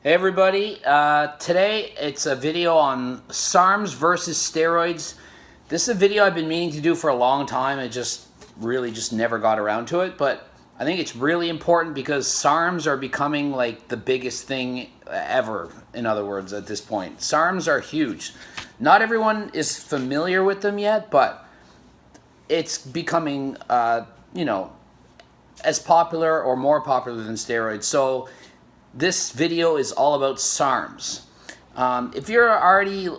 Hey everybody, today it's a video on SARMs versus steroids. This is a video I've been meaning to do for a long time. I just never got around to it, but I think it's really important because SARMs are becoming like the biggest thing ever, in other words, at this point. SARMs are huge. Not everyone is familiar with them yet, but it's becoming, as popular or more popular than steroids. So this video is all about SARMs. If you're already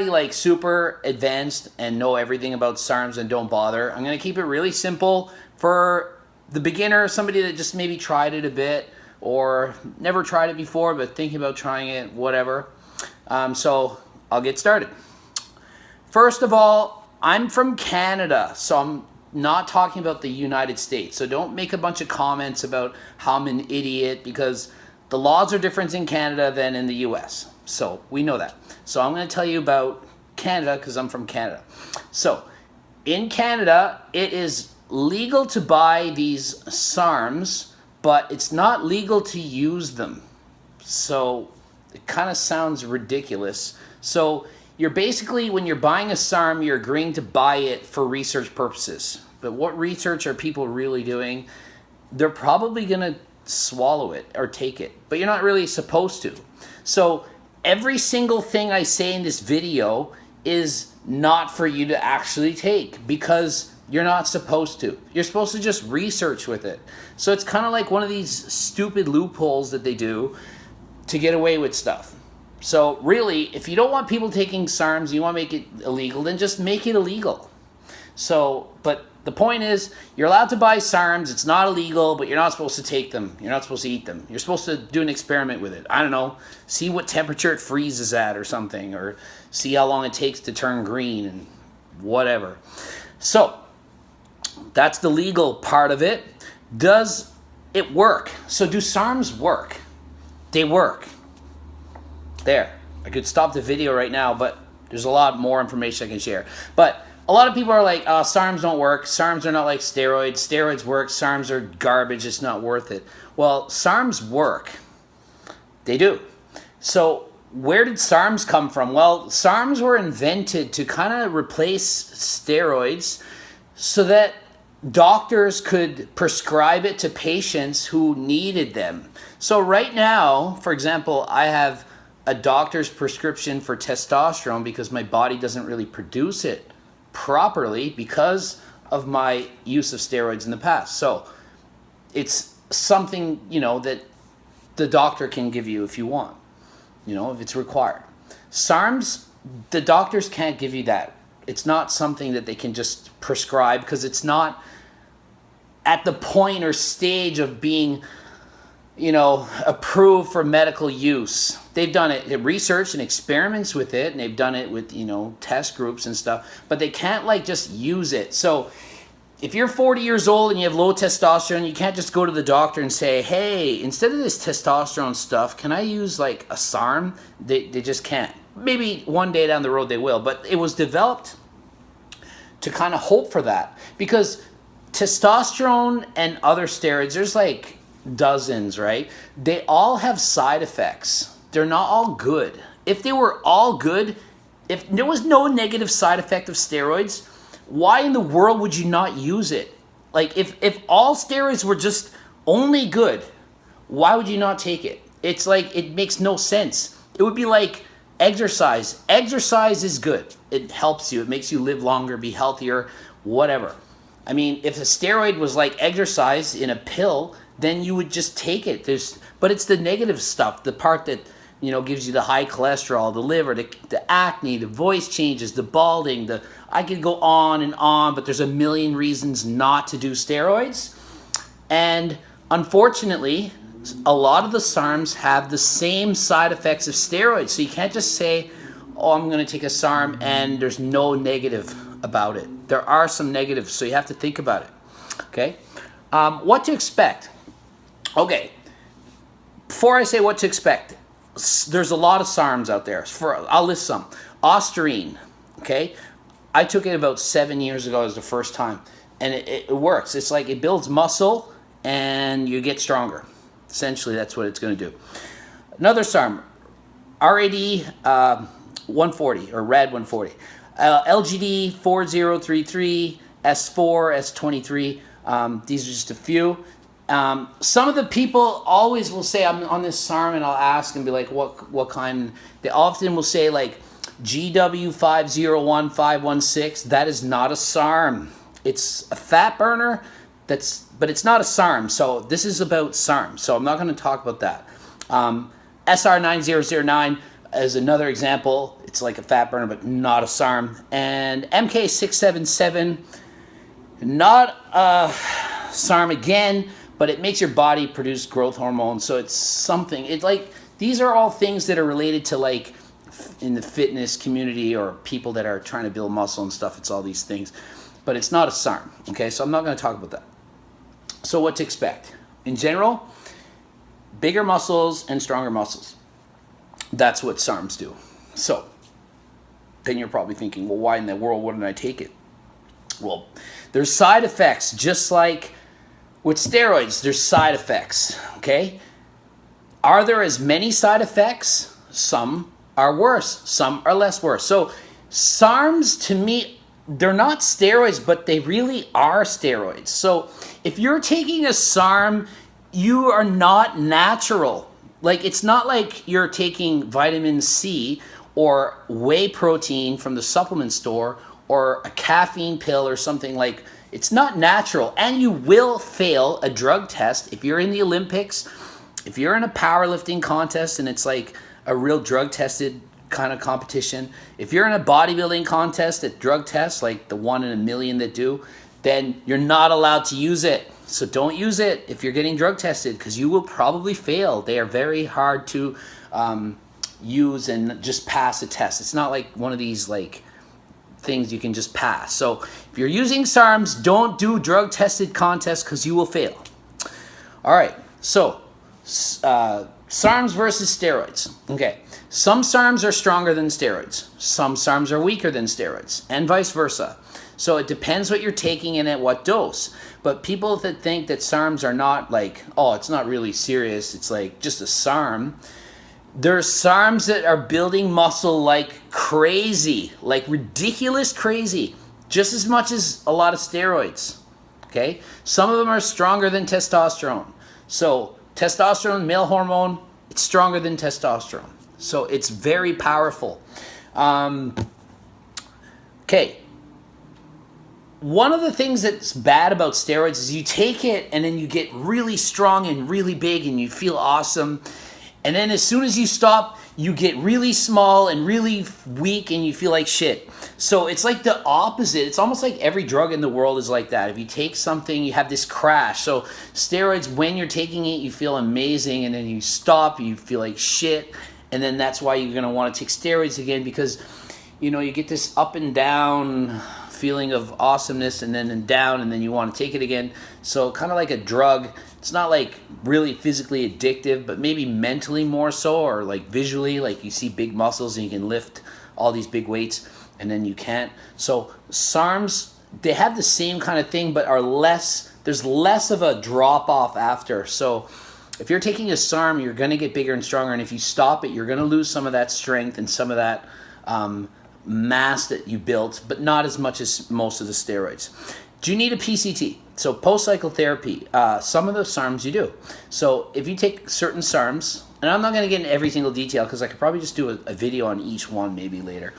like super advanced and know everything about SARMs, and don't bother. I'm going to keep it really simple for the beginner, somebody that just maybe tried it a bit or never tried it before but thinking about trying it, whatever. So I'll get started. First of all, I'm from Canada, so I'm not talking about the United States. So don't make a bunch of comments about how I'm an idiot, because the laws are different in Canada than in the US. So we know that. So I'm going to tell you about Canada because I'm from Canada. So in Canada, it is legal to buy these SARMs, but it's not legal to use them. So it kind of sounds ridiculous. So you're basically, when you're buying a SARM, you're agreeing to buy it for research purposes. But what research are people really doing? They're probably going to swallow it or take it, but you're not really supposed to. So every single thing I say in this video is not for you to actually take, because you're not supposed to. You're supposed to just research with it. So it's kind of like one of these stupid loopholes that they do to get away with stuff. So really, if you don't want people taking SARMs, you want to make it illegal, then just make it illegal. So, but the point is, you're allowed to buy SARMs. It's not illegal, but you're not supposed to take them. You're not supposed to eat them. You're supposed to do an experiment with it. I don't know, see what temperature it freezes at or something, or see how long it takes to turn green and whatever. So that's the legal part of it. Does it work? So do SARMs work? They work. There, I could stop the video right now, but there's a lot more information I can share. But a lot of people are like, oh, SARMs don't work. SARMs are not like steroids. Steroids work. SARMs are garbage. It's not worth it. Well, SARMs work. They do. So where did SARMs come from? Well, SARMs were invented to kind of replace steroids so that doctors could prescribe it to patients who needed them. So right now, for example, I have a doctor's prescription for testosterone because my body doesn't really produce it properly because of my use of steroids in the past. So it's something, that the doctor can give you if you want, if it's required. SARMs, the doctors can't give you that. It's not something that they can just prescribe because it's not at the point or stage of being approved for medical use. They've done it, research and experiments with it, and they've done it with, test groups and stuff, but they can't just use it. So if you're 40 years old and you have low testosterone, you can't just go to the doctor and say, hey, instead of this testosterone stuff, can I use like a SARM? They just can't. Maybe one day down the road they will, but it was developed to kind of hope for that, because testosterone and other steroids, there's like dozens, right? They all have side effects. They're not all good. If they were all good, if there was no negative side effect of steroids, why in the world would you not use it? Like if all steroids were just only good, why would you not take it? It's like, it makes no sense. It would be like exercise. Exercise is good. It helps you. It makes you live longer, be healthier, whatever. I mean, if a steroid was like exercise in a pill, then you would just take it. But it's the negative stuff, the part that gives you the high cholesterol, the liver, the acne, the voice changes, the balding. I could go on and on, but there's a million reasons not to do steroids. And unfortunately, a lot of the SARMs have the same side effects of steroids. So you can't just say, oh, I'm going to take a SARM and there's no negative about it. There are some negatives, so you have to think about it. Okay? What to expect? Okay, before I say what to expect, there's a lot of SARMs out there. I'll list some. Ostarine, okay? I took it about 7 years ago as the first time, and it works. It's like it builds muscle, and you get stronger. Essentially, that's what it's going to do. Another SARM, RAD 140 or RAD 140, LGD 4033, S4, S23. These are just a few. Some of the people always will say, I'm on this SARM, and I'll ask and be like, what kind? They often will say like GW501516. That is not a SARM. It's a fat burner, but it's not a SARM. So this is about SARM. So I'm not going to talk about that. SR9009 is another example. It's like a fat burner, but not a SARM. And MK677, not a SARM again, but it makes your body produce growth hormone. So it's something. It's like, these are all things that are related to like in the fitness community or people that are trying to build muscle and stuff. It's all these things, but it's not a SARM. Okay, so I'm not going to talk about that. So what to expect? In general, bigger muscles and stronger muscles. That's what SARMs do. So then you're probably thinking, well, why in the world wouldn't I take it? Well, there's side effects, just like with steroids, there's side effects, okay? Are there as many side effects? Some are worse, some are less worse. So SARMs, to me, they're not steroids, but they really are steroids. So if you're taking a SARM, you are not natural. Like, it's not like you're taking vitamin C or whey protein from the supplement store or a caffeine pill or something. Like, it's not natural, and you will fail a drug test if you're in the Olympics, if you're in a powerlifting contest and it's like a real drug tested kind of competition. If you're in a bodybuilding contest at drug tests, like the 1 in a million that do, then you're not allowed to use it. So don't use it if you're getting drug tested, because you will probably fail. They are very hard to use and just pass a test. It's not like one of these like things you can just pass. So if you're using SARMs, don't do drug tested contests because you will fail. All right, so SARMs versus steroids. Okay, some SARMs are stronger than steroids. Some SARMs are weaker than steroids, and vice versa. So it depends what you're taking and at what dose. But people that think that SARMs are not like, oh, it's not really serious, it's like just a SARM. There's SARMs that are building muscle like crazy, like ridiculous crazy, just as much as a lot of steroids, okay? Some of them are stronger than testosterone. So testosterone, male hormone, it's stronger than testosterone. So it's very powerful. Okay. One of the things that's bad about steroids is you take it and then you get really strong and really big and you feel awesome. And then as soon as you stop, you get really small and really weak and you feel like shit. So it's like the opposite. It's almost like every drug in the world is like that. If you take something, you have this crash. So steroids, when you're taking it, you feel amazing, and then you stop, you feel like shit. And then that's why you're going to want to take steroids again, because, you know, you get this up and down feeling of awesomeness and then down, and then you want to take it again. So kind of like a drug. It's not like really physically addictive, but maybe mentally more so, or like visually, like you see big muscles and you can lift all these big weights and then you can't. So SARMs, they have the same kind of thing, but are less, there's less of a drop off after. So if you're taking a SARM, you're going to get bigger and stronger, and if you stop it, you're going to lose some of that strength and some of that mass that you built, but not as much as most of the steroids. Do you need a PCT? So post-cycle therapy, some of the SARMs you do. So if you take certain SARMs, and I'm not going to get into every single detail because I could probably just do a video on each one maybe later.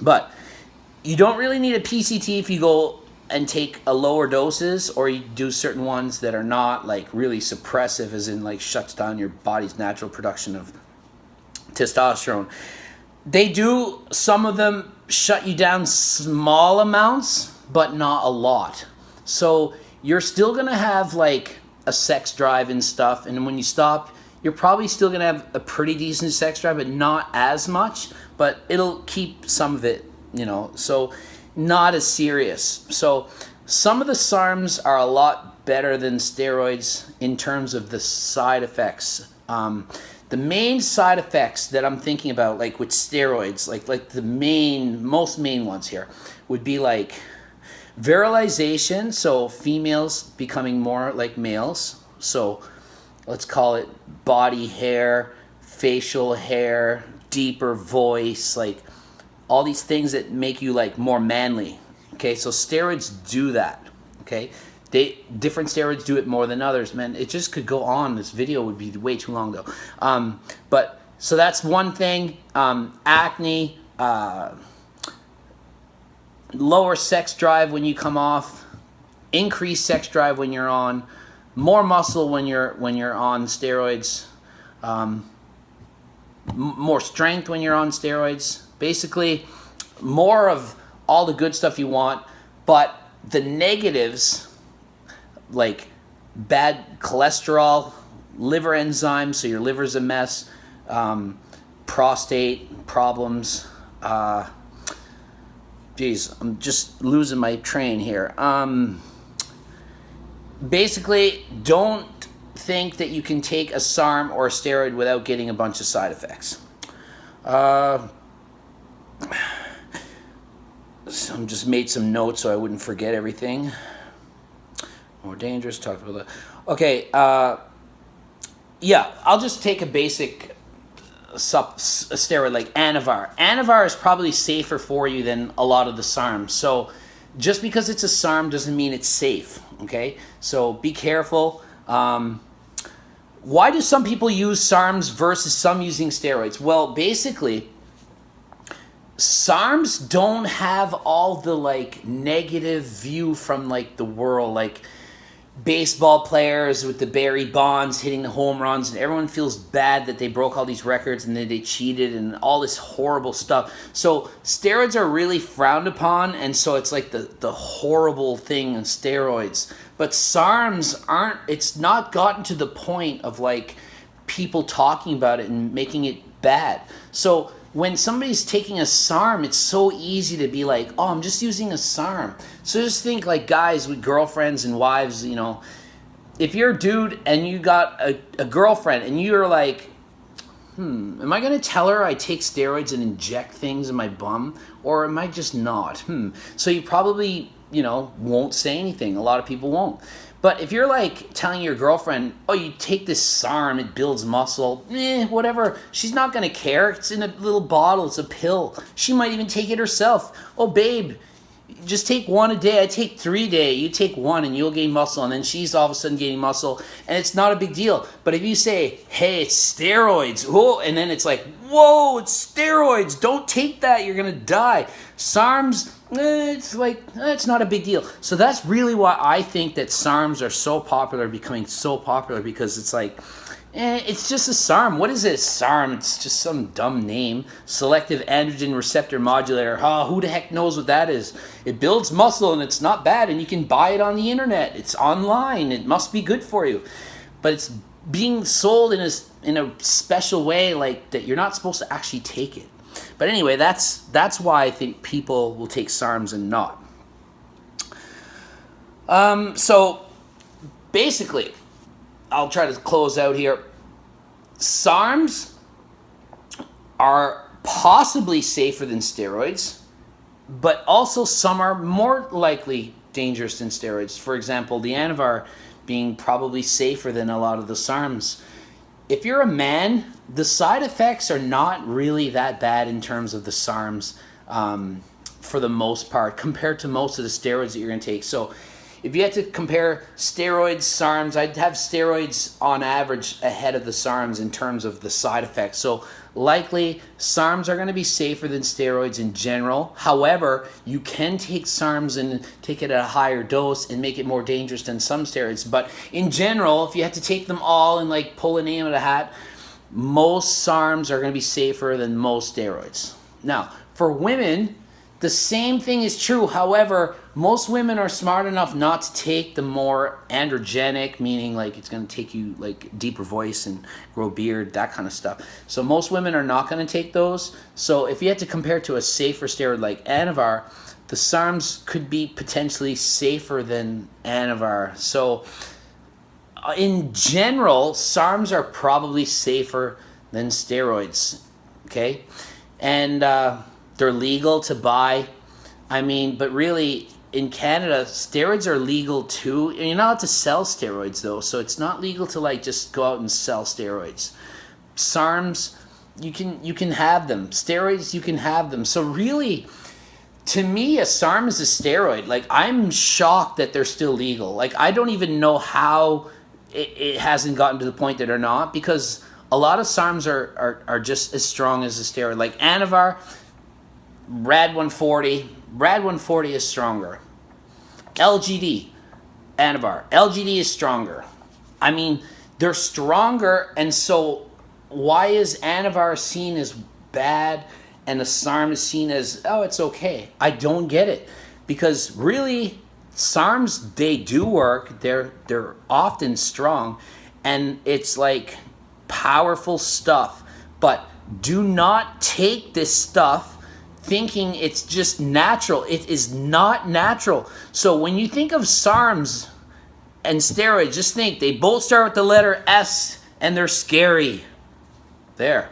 But you don't really need a PCT if you go and take a lower doses, or you do certain ones that are not like really suppressive, as in like shuts down your body's natural production of testosterone. They do, some of them shut you down small amounts, but not a lot. So you're still going to have like a sex drive and stuff, and when you stop, you're probably still going to have a pretty decent sex drive, but not as much, but it'll keep some of it, you know, so not as serious. So some of the SARMs are a lot better than steroids in terms of the side effects. The main side effects that I'm thinking about, like with steroids, like the most main ones here, would be like virilization, so females becoming more like males. So let's call it body hair, facial hair, deeper voice, like all these things that make you like more manly. Okay, so steroids do that. Okay, different steroids do it more than others. Man, it just could go on. This video would be way too long though. But so that's one thing. Acne, lower sex drive when you come off, increased sex drive when you're on, more muscle when you're on steroids, more strength when you're on steroids. Basically, more of all the good stuff you want, but the negatives, like bad cholesterol, liver enzymes, so your liver's a mess, prostate problems. Geez, I'm just losing my train here. Basically, don't think that you can take a SARM or a steroid without getting a bunch of side effects. So I'm just made some notes so I wouldn't forget everything. More dangerous, talked about that. Okay, yeah, I'll just take a basic steroid like Anavar. Anavar is probably safer for you than a lot of the SARMs. So just because it's a SARM doesn't mean it's safe, okay? So be careful. Why do some people use SARMs versus some using steroids? Well, basically, SARMs don't have all the like negative view from like the world, like baseball players with the Barry Bonds hitting the home runs, and everyone feels bad that they broke all these records and then they cheated and all this horrible stuff. So steroids are really frowned upon, and so it's like the horrible thing in steroids. But SARMs aren't, it's not gotten to the point of like people talking about it and making it bad. So when somebody's taking a SARM, it's so easy to be like, oh, I'm just using a SARM. So just think like guys with girlfriends and wives, you know, if you're a dude and you got a girlfriend and you're like, am I going to tell her I take steroids and inject things in my bum, or am I just not? So you probably, you know, won't say anything. A lot of people won't. But if you're like telling your girlfriend, oh, you take this SARM, it builds muscle, whatever, she's not going to care. It's in a little bottle, it's a pill. She might even take it herself. Oh, babe, just take one a day. I take 3 a day. You take one and you'll gain muscle. And then she's all of a sudden gaining muscle, and it's not a big deal. But if you say, hey, it's steroids, whoa, and then it's like, whoa, it's steroids, don't take that, you're going to die. SARMs, it's like, it's not a big deal. So that's really why I think that SARMs are so popular, becoming so popular, because it's like, it's just a SARM. What is it, a SARM? It's just some dumb name. Selective androgen receptor modulator. Who the heck knows what that is? It builds muscle and it's not bad, and you can buy it on the internet. It's online. It must be good for you. But it's being sold in a special way, like that you're not supposed to actually take it. But anyway, that's why I think people will take SARMs and not. So basically, I'll try to close out here. SARMs are possibly safer than steroids, but also some are more likely dangerous than steroids. For example, the Anavar being probably safer than a lot of the SARMs. If you're a man, the side effects are not really that bad in terms of the SARMs for the most part, compared to most of the steroids that you're going to take. So if you had to compare steroids, SARMs, I'd have steroids on average ahead of the SARMs in terms of the side effects. So likely, SARMs are going to be safer than steroids in general. However, you can take SARMs and take it at a higher dose and make it more dangerous than some steroids. But in general, if you had to take them all and like pull a name out of a hat, most SARMs are going to be safer than most steroids. Now, for women, the same thing is true. However, most women are smart enough not to take the more androgenic, meaning like it's going to take you like deeper voice and grow beard, that kind of stuff. So most women are not going to take those. So if you had to compare to a safer steroid like Anavar, the SARMs could be potentially safer than Anavar. So in general, SARMs are probably safer than steroids, okay? And they're legal to buy. I mean, but really, in Canada, steroids are legal too. And you're not allowed to sell steroids though, so it's not legal to like just go out and sell steroids. SARMs, you can have them. Steroids, you can have them. So really, to me, a SARM is a steroid. Like, I'm shocked that they're still legal. Like, I don't even know how it hasn't gotten to the point that they're not, because a lot of SARMs are just as strong as a steroid. Like Anavar, Rad 140. Rad 140 is stronger. LGD, Anavar. LGD is stronger. I mean, they're stronger, and so why is Anavar seen as bad and the SARM is seen as, oh, it's okay? I don't get it. Because really, SARMs, they do work. They're often strong, and it's like powerful stuff. But do not take this stuff thinking it's just natural. It is not natural. So when you think of SARMs and steroids, just think they both start with the letter S and they're scary. There.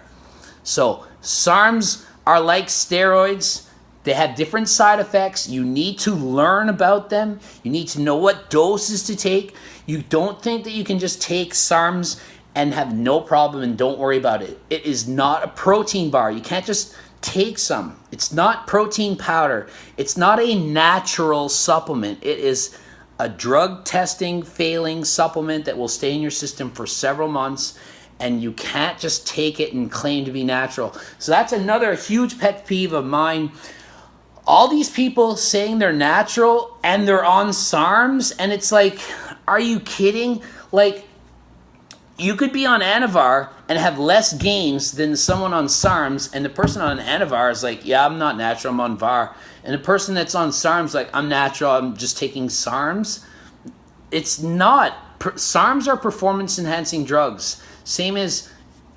So SARMs are like steroids. They have different side effects. You need to learn about them. You need to know what doses to take. You don't think that you can just take SARMs and have no problem and don't worry about it. It is not a protein bar. You can't just take some. It's not protein powder. It's not a natural supplement. It is a drug testing failing supplement that will stay in your system for several months, and you can't just take it and claim to be natural. So that's another huge pet peeve of mine. All these people saying they're natural and they're on SARMs, and it's like, are you kidding? Like, you could be on Anavar and have less gains than someone on SARMs, and the person on Anavar is like, yeah, I'm not natural, I'm on VAR. And the person that's on SARMs like, I'm natural, I'm just taking SARMs. It's not. SARMs are performance-enhancing drugs. Same as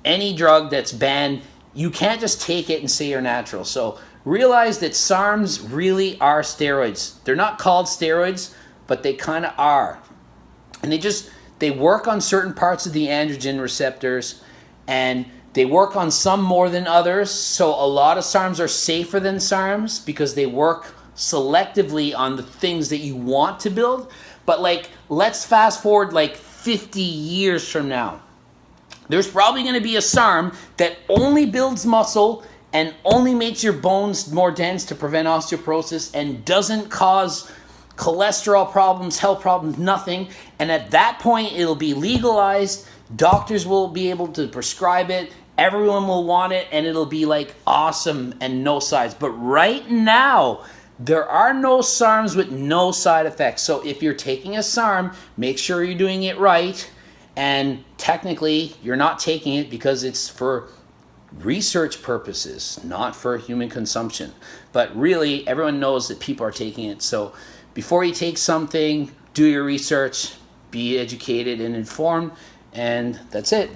any drug that's banned. You can't just take it and say you're natural. So realize that SARMs really are steroids. They're not called steroids, but they kind of are. And they work on certain parts of the androgen receptors, and they work on some more than others. So a lot of SARMs are safer than SARMs because they work selectively on the things that you want to build. But like, let's fast forward like 50 years from now. There's probably going to be a SARM that only builds muscle and only makes your bones more dense to prevent osteoporosis and doesn't cause cholesterol problems, health problems, nothing. And at that point, it'll be legalized. Doctors will be able to prescribe it. Everyone will want it, and it'll be like awesome and no sides. But right now, there are no SARMs with no side effects. So if you're taking a SARM, make sure you're doing it right. And technically, you're not taking it because it's for research purposes, not for human consumption. But really, everyone knows that people are taking it. So before you take something, do your research, be educated and informed, and that's it.